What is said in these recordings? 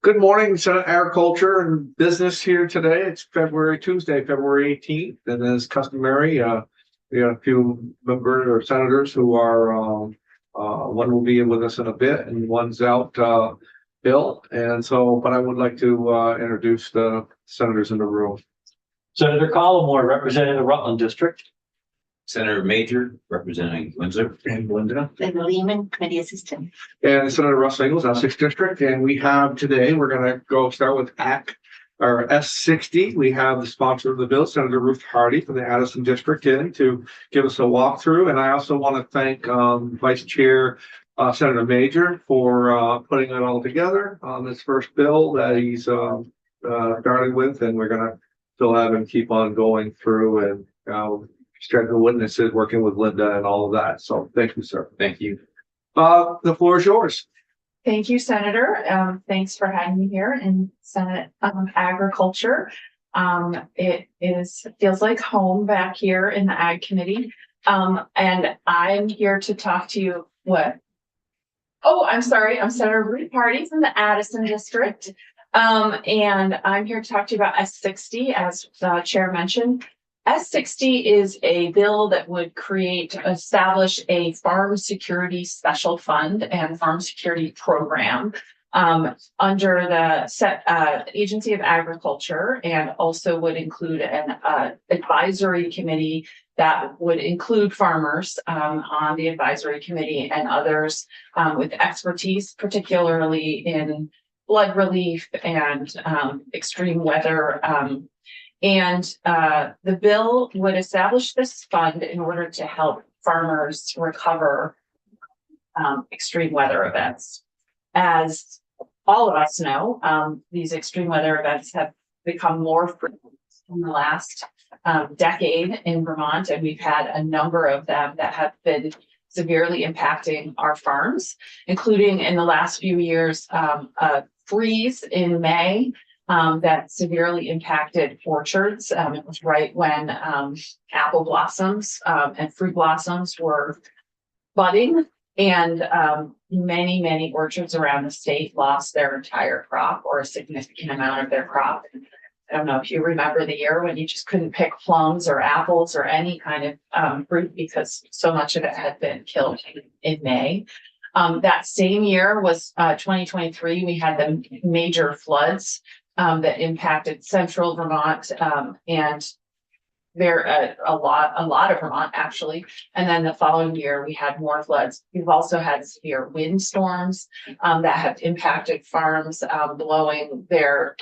Good morning, Senate Agriculture and Business here today. It's Tuesday, February 18th, and as customary, we have a few members or senators who are, one will be with us in a bit and one's out, Bill. But I would like to introduce the senators in the room. Senator Collmore, representing the Rutland District. Senator Major, representing Windsor. And Linda. Linda Lehman, Committee Assistant. And Senator Russ Ingles, our 6th District. And we have today, we're going to start with S60. We have the sponsor of the bill, Senator Ruth Hardy from the Addison District, in to give us a walkthrough. And I also want to thank Vice Chair Senator Major for putting it all together on this first bill that he's started with. And we're going to still have him keep on going through and schedule witnesses, working with Linda and all of that. So thank you, sir. Thank you. The floor is yours. Thank you, Senator. Thanks for having me here in Senate Agriculture. It feels like home back here in the Ag Committee. And I'm here to talk to you. I'm sorry. I'm Senator Ruth Hardy from the Addison District. And I'm here to talk to you about S60, as the chair mentioned. S60 is a bill that would establish a farm security special fund and farm security program under the Agency of Agriculture, and also would include an advisory committee that would include farmers on the advisory committee and others with expertise, particularly in flood relief and extreme weather. The bill would establish this fund in order to help farmers recover extreme weather events. As all of us know, these extreme weather events have become more frequent in the last decade in Vermont, and we've had a number of them that have been severely impacting our farms, including in the last few years, a freeze in May that severely impacted orchards. It was right when apple blossoms and fruit blossoms were budding, and many orchards around the state lost their entire crop or a significant amount of their crop. I don't know if you remember the year when you just couldn't pick plums or apples or any kind of fruit because so much of it had been killed in May. That same year was 2023. We had the major floods that impacted central Vermont and a lot of Vermont actually. And then the following year we had more floods. We've also had severe windstorms that have impacted farms, blowing their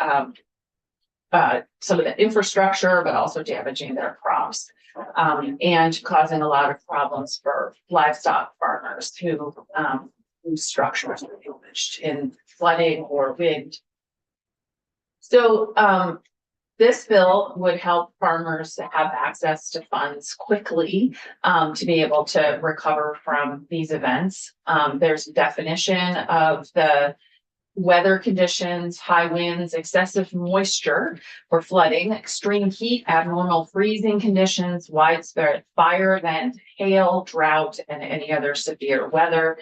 some of the infrastructure, but also damaging their crops and causing a lot of problems for livestock farmers whose structures were damaged in flooding or wind. So this bill would help farmers have access to funds quickly to be able to recover from these events. There's a definition of the weather conditions: high winds, excessive moisture for flooding, extreme heat, abnormal freezing conditions, widespread fire event, hail, drought, and any other severe weather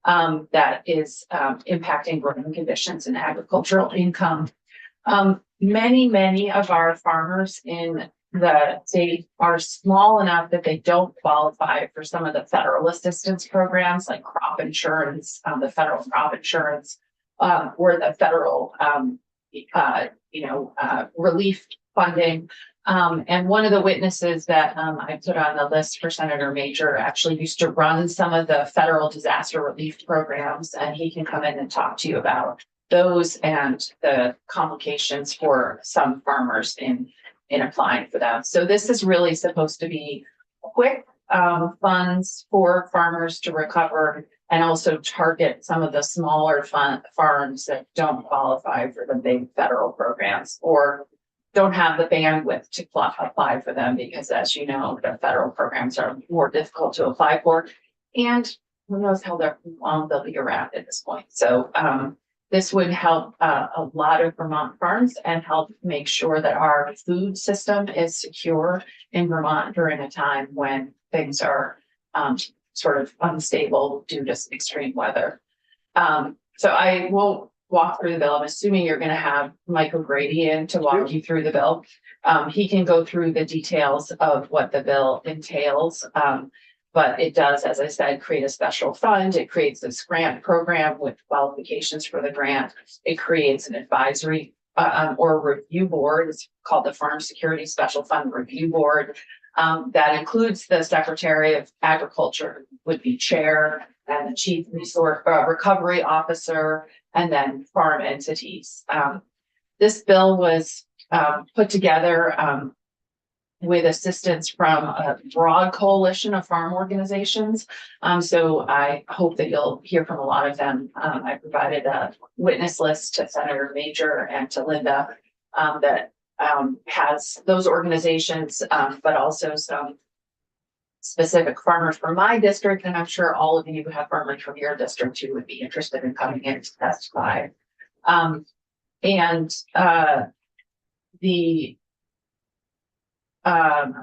that is impacting growing conditions and agricultural income. Many of our farmers in the state are small enough that they don't qualify for some of the federal assistance programs like crop insurance, the federal crop insurance, or the federal, relief funding. And one of the witnesses that I put on the list for Senator Major actually used to run some of the federal disaster relief programs, and he can come in and talk to you about those and the complications for some farmers in applying for them. So this is really supposed to be quick funds for farmers to recover, and also target some of the smaller farms that don't qualify for the big federal programs or don't have the bandwidth to apply for them, because as you know, the federal programs are more difficult to apply for, and who knows how long they'll be around at this point. So this would help a lot of Vermont farms and help make sure that our food system is secure in Vermont during a time when things are sort of unstable due to extreme weather. So I won't walk through the bill. I'm assuming you're gonna have Mike O'Grady in to walk you through the bill. He can go through the details of what the bill entails. But it does, as I said, create a special fund. It creates this grant program with qualifications for the grant. It creates an advisory or review board. It's called the Farm Security Special Fund Review Board. That includes the Secretary of Agriculture would be chair, and the Chief Resource Recovery Officer, and then farm entities. This bill was put together with assistance from a broad coalition of farm organizations. So I hope that you'll hear from a lot of them. I provided a witness list to Senator Major and to Linda that has those organizations, but also some specific farmers from my district. And I'm sure all of you have farmers from your district who would be interested in coming in to testify. I'm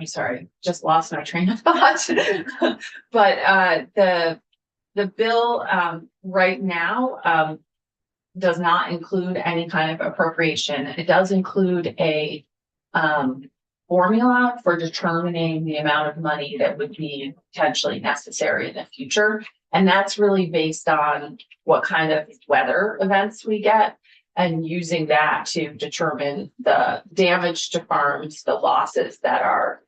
sorry, just lost my train of thought. But the bill right now does not include any kind of appropriation. It does include a formula for determining the amount of money that would be potentially necessary in the future. And that's really based on what kind of weather events we get, and using that to determine the damage to farms, the losses that are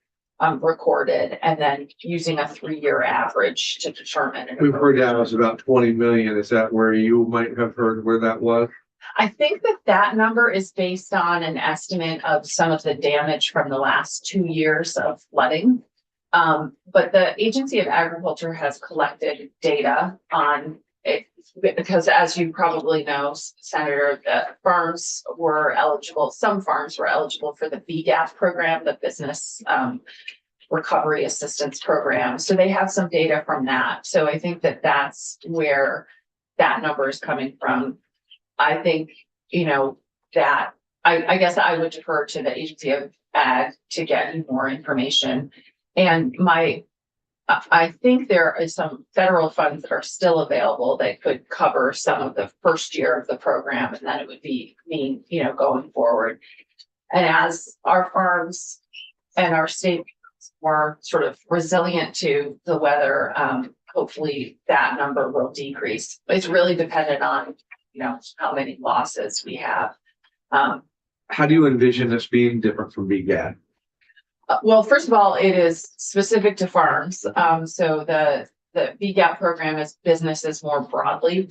recorded, and then using a 3-year average to determine. We've heard that was about 20 million. Is that where you might have heard where that was? I think that number is based on an estimate of some of the damage from the last 2 years of flooding. But the Agency of Agriculture has collected data on it, because as you probably know, Senator, the farms were eligible, some farms were eligible for the BGAP program, the Business Recovery Assistance Program. So they have some data from that. So I think that that's where that number is coming from. I think, that I guess I would defer to the Agency of Ag to get you more information. And I think there is some federal funds that are still available that could cover some of the first year of the program, and then it would mean going forward. And as our farms and our state becomes more sort of resilient to the weather, hopefully that number will decrease. It's really dependent on how many losses we have. How do you envision this being different from BGAD? Well, first of all, it is specific to farms. So the BGAP program is businesses more broadly.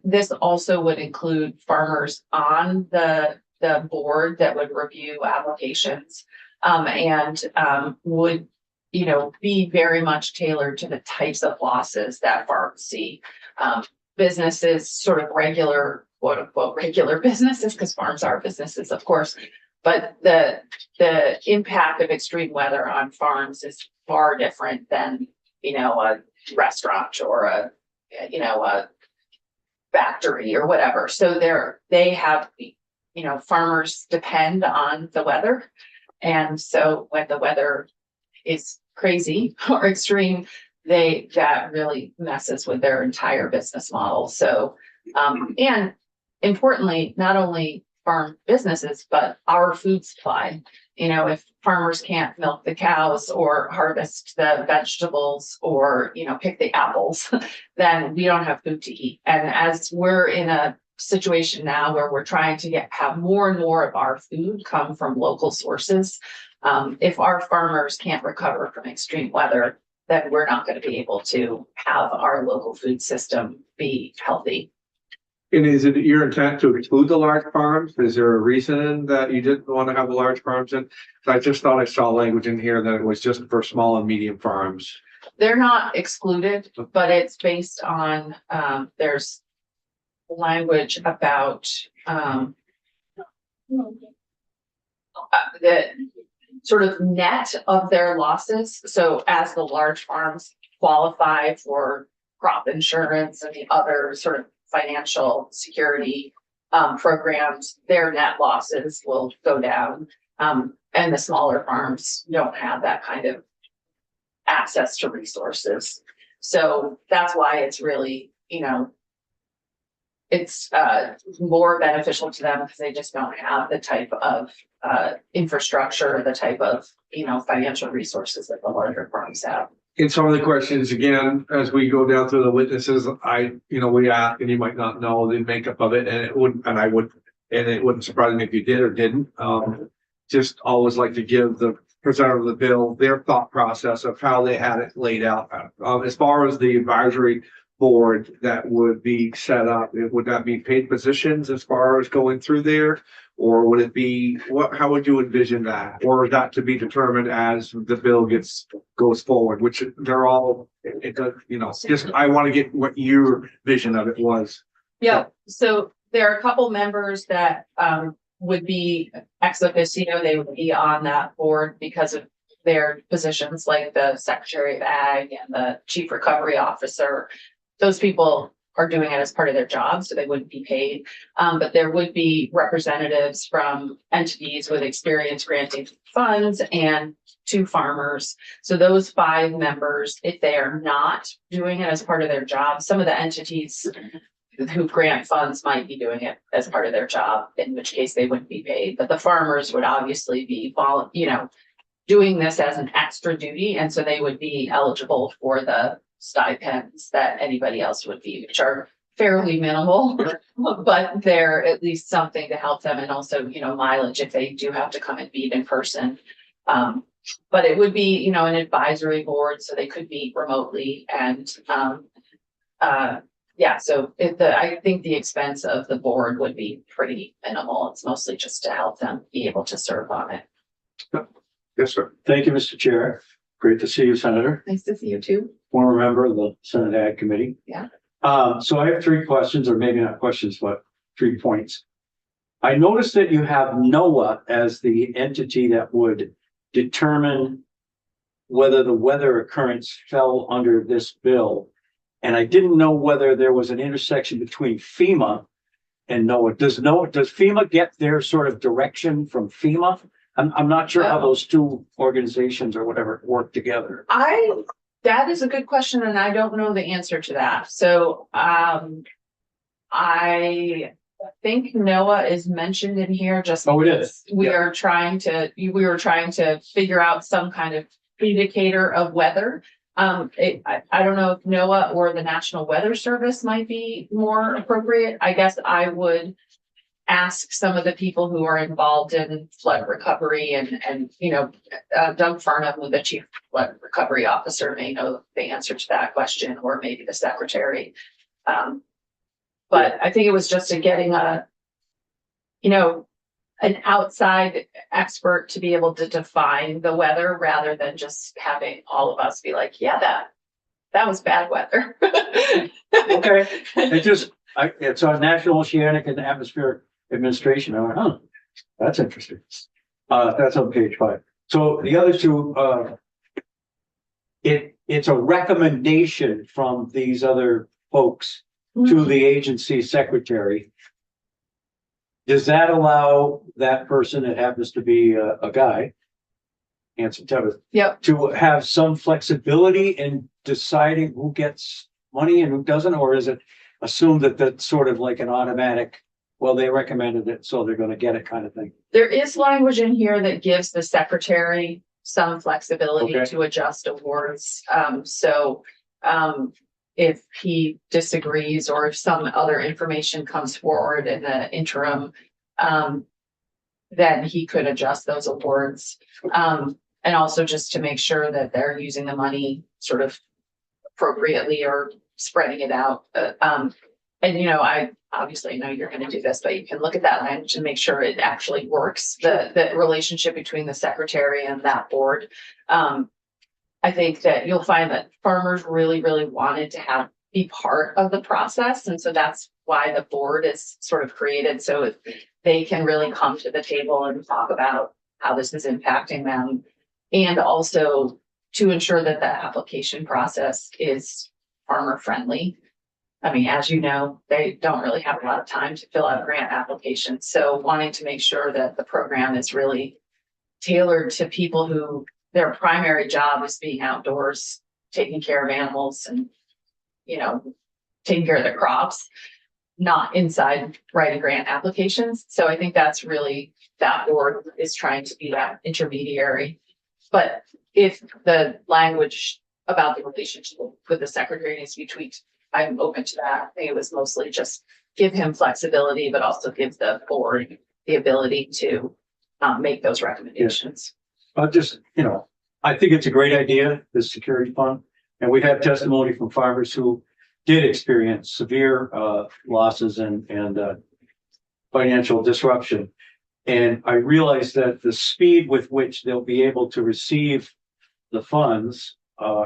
This also would include farmers on the board that would review applications, and would be very much tailored to the types of losses that farms see. Businesses, sort of regular, quote unquote, regular businesses, because farms are businesses, of course. But the impact of extreme weather on farms is far different than, a restaurant or a factory or whatever. So they have, farmers depend on the weather. And so when the weather is crazy or extreme, that really messes with their entire business model. So, and importantly, not only farm businesses, but our food supply. If farmers can't milk the cows or harvest the vegetables or, pick the apples, then we don't have food to eat. And as we're in a situation now where we're trying to have more and more of our food come from local sources, if our farmers can't recover from extreme weather, then we're not going to be able to have our local food system be healthy. And is it your intent to exclude the large farms? Is there a reason that you didn't want to have the large farms in? I just thought I saw language in here that it was just for small and medium farms. They're not excluded, but it's based on, there's language about the sort of net of their losses. So as the large farms qualify for crop insurance and the other sort of financial security programs, their net losses will go down. And the smaller farms don't have that kind of access to resources. So that's why it's really, it's more beneficial to them because they just don't have the type of infrastructure, the type of, financial resources that the larger firms have. And some of the questions, again, as we go down through the witnesses, we ask, and you might not know the makeup of it, and it wouldn't surprise me if you did or didn't. Just always like to give the presenter of the bill their thought process of how they had it laid out. As far as the advisory board that would be set up, would that be paid positions as far as going through there? Or would it be, how would you envision that? Or is that to be determined as the bill goes forward, which they're all, I want to get what your vision of it was. Yeah, so there are a couple members that would be ex officio, they would be on that board because of their positions, like the Secretary of Ag and the Chief Recovery Officer. Those people are doing it as part of their job, so they wouldn't be paid. But there would be representatives from entities with experience granting funds and to farmers. So those 5 members, if they are not doing it as part of their job, some of the entities who grant funds might be doing it as part of their job, in which case they wouldn't be paid. But the farmers would obviously be, doing this as an extra duty, and so they would be eligible for the stipends that anybody else would be, which are fairly minimal, but they're at least something to help them, and also, mileage if they do have to come and meet in person. But it would be, an advisory board, so they could meet remotely, and so I think the expense of the board would be pretty minimal. It's mostly just to help them be able to serve on it. Yes, sir. Thank you, Mr. Chair. Great to see you, Senator. Nice to see you too. Former member of the Senate Ag Committee. Yeah. So I have 3 questions, or maybe not questions, but 3 points. I noticed that you have NOAA as the entity that would determine whether the weather occurrence fell under this bill. And I didn't know whether there was an intersection between FEMA and NOAA. Does FEMA get their sort of direction from FEMA? I'm not sure how those 2 organizations or whatever work together. That is a good question, and I don't know the answer to that. So, I think NOAA is mentioned in here just Oh, it because is. we Yeah. were trying to figure out some kind of indicator of weather. I don't know if NOAA or the National Weather Service might be more appropriate. I guess I would ask some of the people who are involved in flood recovery and Doug Farnham, the Chief Flood Recovery Officer, may know the answer to that question, or maybe the secretary. But I think it was just getting an outside expert to be able to define the weather rather than just having all of us be like, yeah, that was bad weather. Okay. It's on National Oceanic and Atmospheric Administration. I went, that's interesting. That's on page 5. So the other 2, it's a recommendation from these other folks to the agency secretary. Does that allow that person, that happens to be a guy, Hanson Tebbeth, Yep. to have some flexibility in deciding who gets money and who doesn't? Or is it assumed that that's sort of like an automatic, well, they recommended it, so they're going to get it kind of thing? There is language in here that gives the secretary some flexibility to adjust awards. If he disagrees, or if some other information comes forward in the interim, then he could adjust those awards. And also just to make sure that they're using the money sort of appropriately or spreading it out. I obviously know you're going to do this, but you can look at that language and make sure it actually works, the relationship between the secretary and that board. I think that you'll find that farmers really, really wanted to be part of the process. And so that's why the board is sort of created, so they can really come to the table and talk about how this is impacting them. And also to ensure that the application process is farmer friendly. I mean, as you know, they don't really have a lot of time to fill out grant applications. So wanting to make sure that the program is really tailored to people who their primary job is being outdoors, taking care of animals and, taking care of their crops. not inside writing grant applications. So I think that's really, that board is trying to be that intermediary. But if the language about the relationship with the secretary needs to be tweaked, I'm open to that. I think it was mostly just give him flexibility, but also give the board the ability to make those recommendations. Just, I think it's a great idea, this security fund. And we have testimony from farmers who did experience severe losses and financial disruption. And I realize that the speed with which they'll be able to receive the funds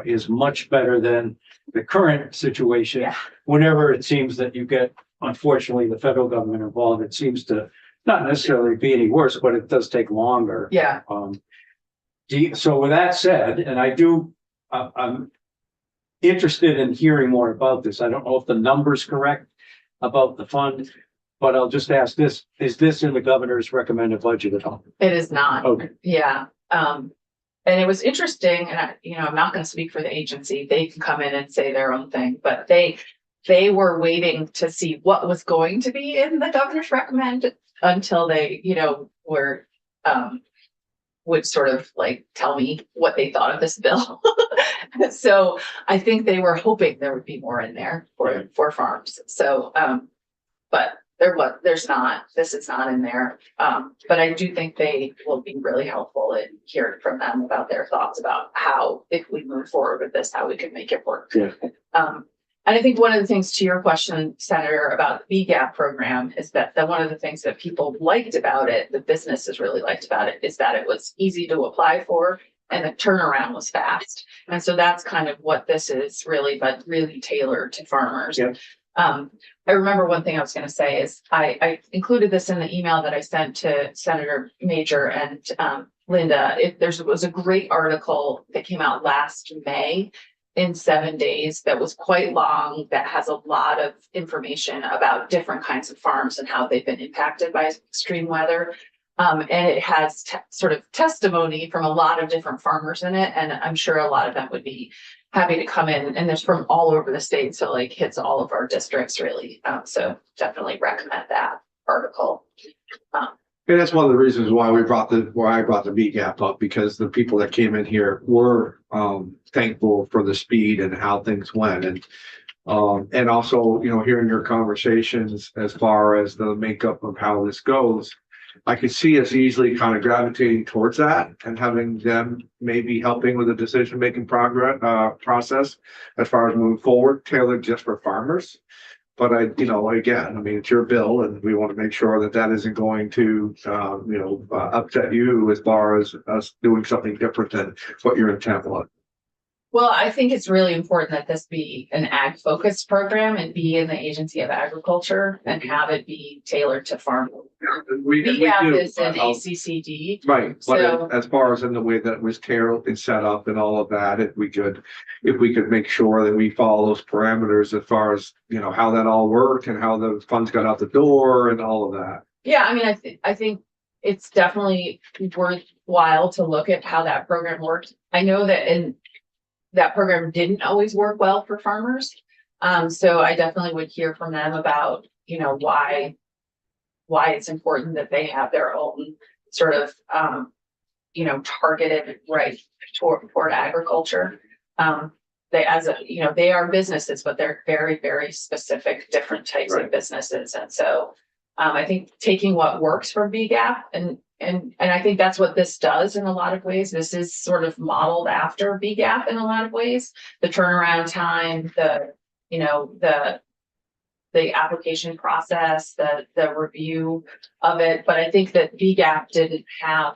is much better than the current situation. Yeah. Whenever it seems that you get, unfortunately, the federal government involved, it seems to not necessarily be any worse, but it does take longer. Yeah. So with that said, and I'm interested in hearing more about this. I don't know if the number's correct about the fund, but I'll just ask this, is this in the governor's recommended budget at all? It is not. Okay. Yeah. And it was interesting, and I'm not going to speak for the agency. They can come in and say their own thing, but they were waiting to see what was going to be in the governor's recommend until they, would sort of like tell me what they thought of this bill. So I think they were hoping there would be more in there for farms. So, but there's not, this is not in there. But I do think they will be really helpful in hearing from them about their thoughts about how, if we move forward with this, how we can make it work. Yeah. And I think one of the things to your question, Senator, about the BGAP program is that one of the things that people liked about it, the businesses really liked about it, is that it was easy to apply for and the turnaround was fast. And so that's kind of what this is really, but really tailored to farmers. Yep. I remember one thing I was going to say is I included this in the email that I sent to Senator Major and Linda. There was a great article that came out last May in 7 days that was quite long, that has a lot of information about different kinds of farms and how they've been impacted by extreme weather. And it has sort of testimony from a lot of different farmers in it. And I'm sure a lot of them would be happy to come in, and there's from all over the state. So like hits all of our districts really. So definitely recommend that article. And that's one of the reasons why I brought the BGAP up, because the people that came in here were thankful for the speed and how things went. And also, hearing your conversations as far as the makeup of how this goes, I could see us easily kind of gravitating towards that and having them maybe helping with the decision-making process as far as moving forward, tailored just for farmers. But again, it's your bill, and we want to make sure that isn't going to, upset you as far as us doing something different than what your intent was. Well, I think it's really important that this be an ag focused program and be in the Agency of Agriculture and have it be tailored to farm. BGAP is an ACCD. Right, but So- as far as in the way that it was tailored and set up and all of that, if we could make sure that we follow those parameters as far as, how that all worked and how the funds got out the door and all of that. Yeah, I think it's definitely worthwhile to look at how that program worked. I know that that program didn't always work well for farmers. So I definitely would hear from them about, why it's important that they have their own sort of, targeted right toward agriculture. They are businesses, but they're very, very specific, different types Right. of businesses. And so I think taking what works for BGAP and I think that's what this does in a lot of ways. This is sort of modeled after BGAP in a lot of ways. The turnaround time, the application process, the review of it. But I think that BGAP didn't have,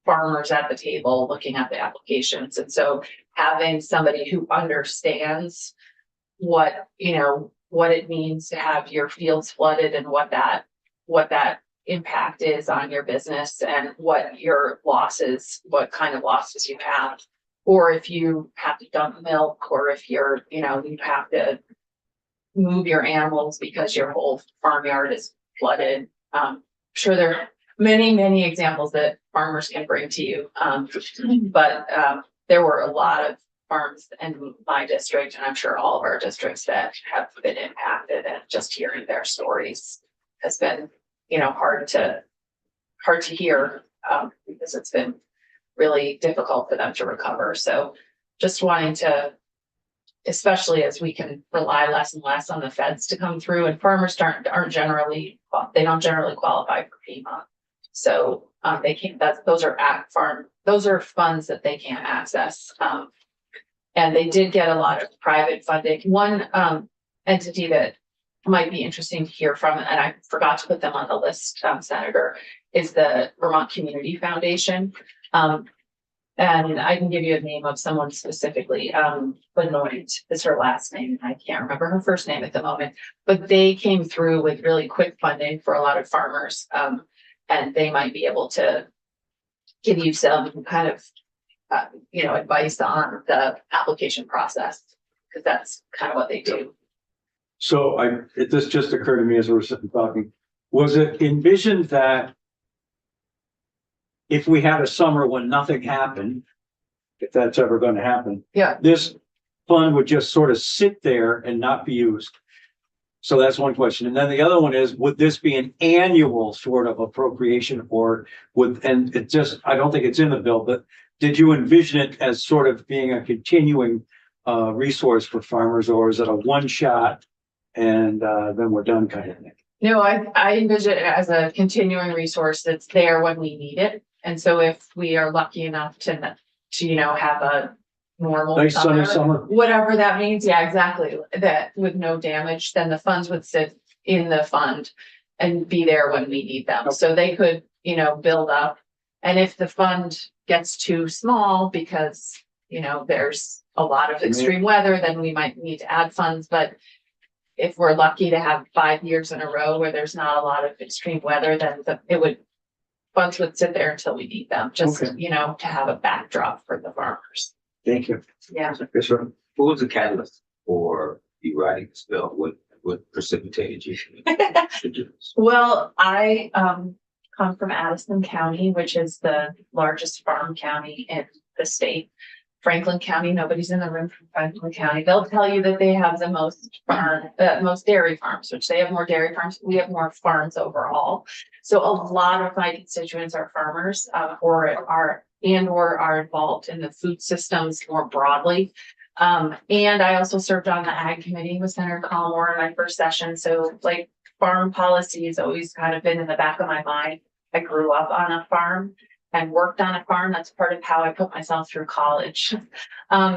farmers at the table looking at the applications. And so having somebody who understands what it means to have your fields flooded and what that impact is on your business and what your losses, what kind of losses you have, or if you have to dump milk, or if you have to move your animals because your whole farmyard is flooded. Sure, there are many, many examples that farmers can bring to you. But there were a lot of farms in my district, and I'm sure all of our districts that have been impacted, and just hearing their stories has been, hard to hear, because it's been really difficult for them to recover. So just wanting to, especially as we can rely less and less on the feds to come through, and farmers aren't generally, they don't generally qualify for FEMA. So they can't, those are funds that they can't access. And they did get a lot of private funding. One entity that might be interesting to hear from, and I forgot to put them on the list, Senator, is the Vermont Community Foundation. And I can give you a name of someone specifically, Benoit is her last name. I can't remember her first name at the moment, but they came through with really quick funding for a lot of farmers. And they might be able to give you some kind of, advice on the application process, because that's kind of what they do. So this just occurred to me as we were sitting talking. Was it envisioned that if we had a summer when nothing happened, if that's ever going to happen, Yeah. this fund would just sort of sit there and not be used? So that's one question. And then the other one is, would this be an annual sort of appropriation, or and it just, I don't think it's in the bill, but did you envision it as sort of being a continuing resource for farmers, or is it a one shot and then we're done kind of thing? No, I envision it as a continuing resource that's there when we need it. And so if we are lucky enough to have a normal Nice sunny summer. whatever that means, yeah, exactly, that with no damage, then the funds would sit in the fund and be there when we need them. So they could, build up. And if the fund gets too small because, there's a lot of extreme weather, then we might need to add funds. But if we're lucky to have 5 years in a row where there's not a lot of extreme weather, then funds would sit there until we need them, just, Okay. to have a backdrop for the farmers. Thank you. Yeah. Yes, sir. What was the catalyst for you writing this bill? What precipitated you to do this? Well, I come from Addison County, which is the largest farm county in the state. Franklin County, nobody's in the room from Franklin County. They'll tell you that they have the most dairy farms, which they have more dairy farms. We have more farms overall. So a lot of my constituents are farmers, or are involved in the food systems more broadly. And I also served on the Ag Committee with Senator Collmore in my first session. So like farm policy has always kind of been in the back of my mind. I grew up on a farm and worked on a farm. That's part of how I put myself through college.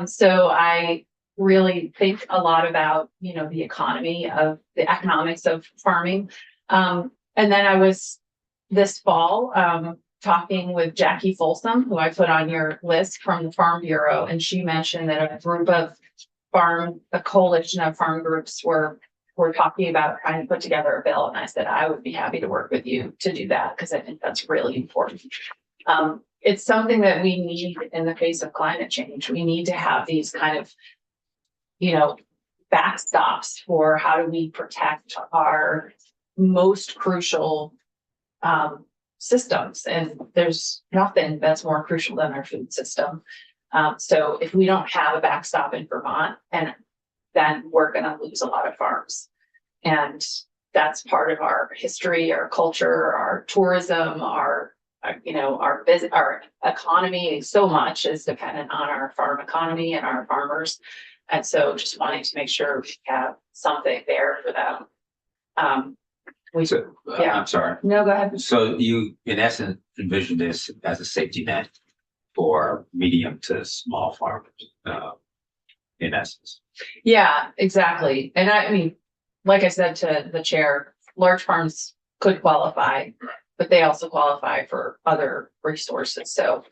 So I really think a lot about, the economics of farming. And then I was this fall, talking with Jackie Folsom, who I put on your list from the Farm Bureau. And she mentioned that a coalition of farm groups were talking about trying to put together a bill. And I said, I would be happy to work with you to do that, because I think that's really important. It's something that we need in the face of climate change. We need to have these kind of, backstops for how do we protect our most crucial systems. And there's nothing that's more crucial than our food system. So if we don't have a backstop in Vermont, and then we're going to lose a lot of farms. And that's part of our history, our culture, our tourism, our economy. So much is dependent on our farm economy and our farmers. And so just wanting to make sure we have something there for them. Yeah. I'm sorry. No, go ahead. So you, in essence, envision this as a safety net for medium to small farmers, in essence. Yeah, exactly. And I mean, like I said to the chair, large farms could qualify, but they also qualify for other resources. So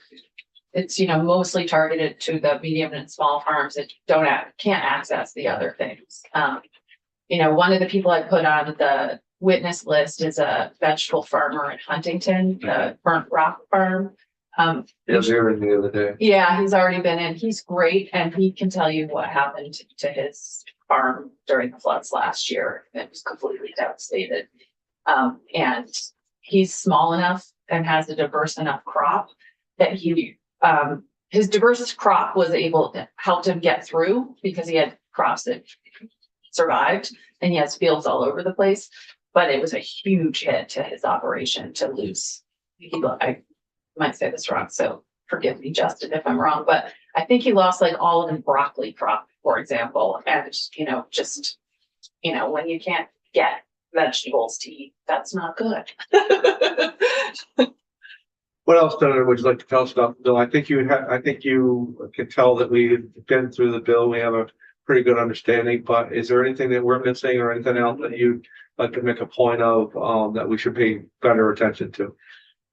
it's, mostly targeted to the medium and small farms that can't access the other things. One of the people I put on the witness list is a vegetable farmer in Huntington, the Burnt Rock Farm. He was here the other day. Yeah, he's already been in. He's great, and he can tell you what happened to his farm during the floods last year. It was completely devastated. And he's small enough and has a diverse enough crop that his his diverse crop was able to help him get through because he had crops that survived and he has fields all over the place. But it was a huge hit to his operation to lose. I might say this wrong, so forgive me, Justin, if I'm wrong, but I think he lost like all of his broccoli crop, for example, and just when you can't get vegetables to eat, that's not good. What else, Senator, would you like to tell us about the bill? I think you can tell that we've been through the bill. We have a pretty good understanding, but is there anything that we're missing or anything else that you'd like to make a point of, that we should pay better attention to?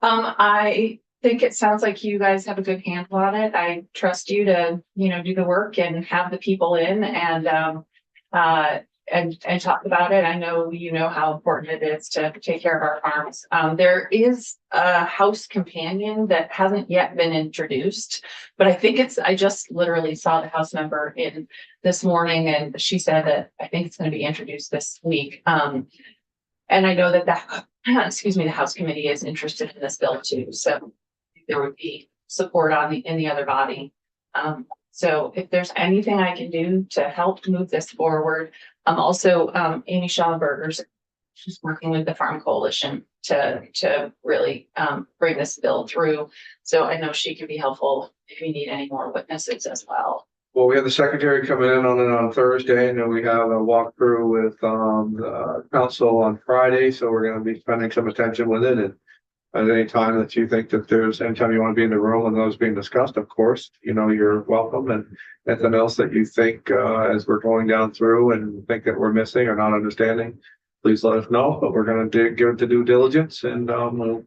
I think it sounds like you guys have a good handle on it. I trust you to, do the work and have the people in and talk about it. I know how important it is to take care of our farms. There is a house companion that hasn't yet been introduced, but I think I just literally saw the house member in this morning and she said that I think it's going to be introduced this week. And I know that the House Committee is interested in this bill too. So there would be support in the other body. So if there's anything I can do to help move this forward, also Amy Schellenberger's, she's working with the Farm Coalition to really bring this bill through. So I know she can be helpful if you need any more witnesses as well. Well, we have the secretary coming in on Thursday, and then we have a walkthrough with the council on Friday. So we're going to be spending some attention with it. And at any time that you think that anytime you want to be in the room and those being discussed, of course, you're welcome. And anything else that you think as we're going down through and think that we're missing or not understanding, please let us know. But we're going to give it the due diligence, and we'll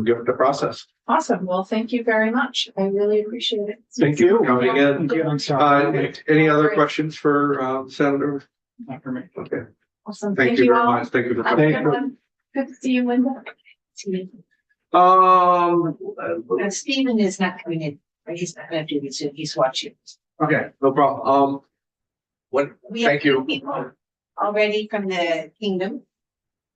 give it the process. Awesome. Well, thank you very much. I really appreciate it. Thank you for coming in. I'm sorry. Any other questions for Senator? Not for me. Okay. Awesome. Thank you very all. much. Thank you for Have a coming. good one. Good to see you, Linda. See you. Stephen is not coming in, right? He's not gonna do it soon. He's watching. Okay, no problem. We have Thank you. two people already from the kingdom.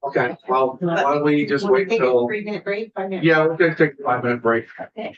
Okay, well, why don't we just Wanna wait take a till, 3-minute break, 5 minutes? yeah, we're gonna take a 5-minute break. Okay.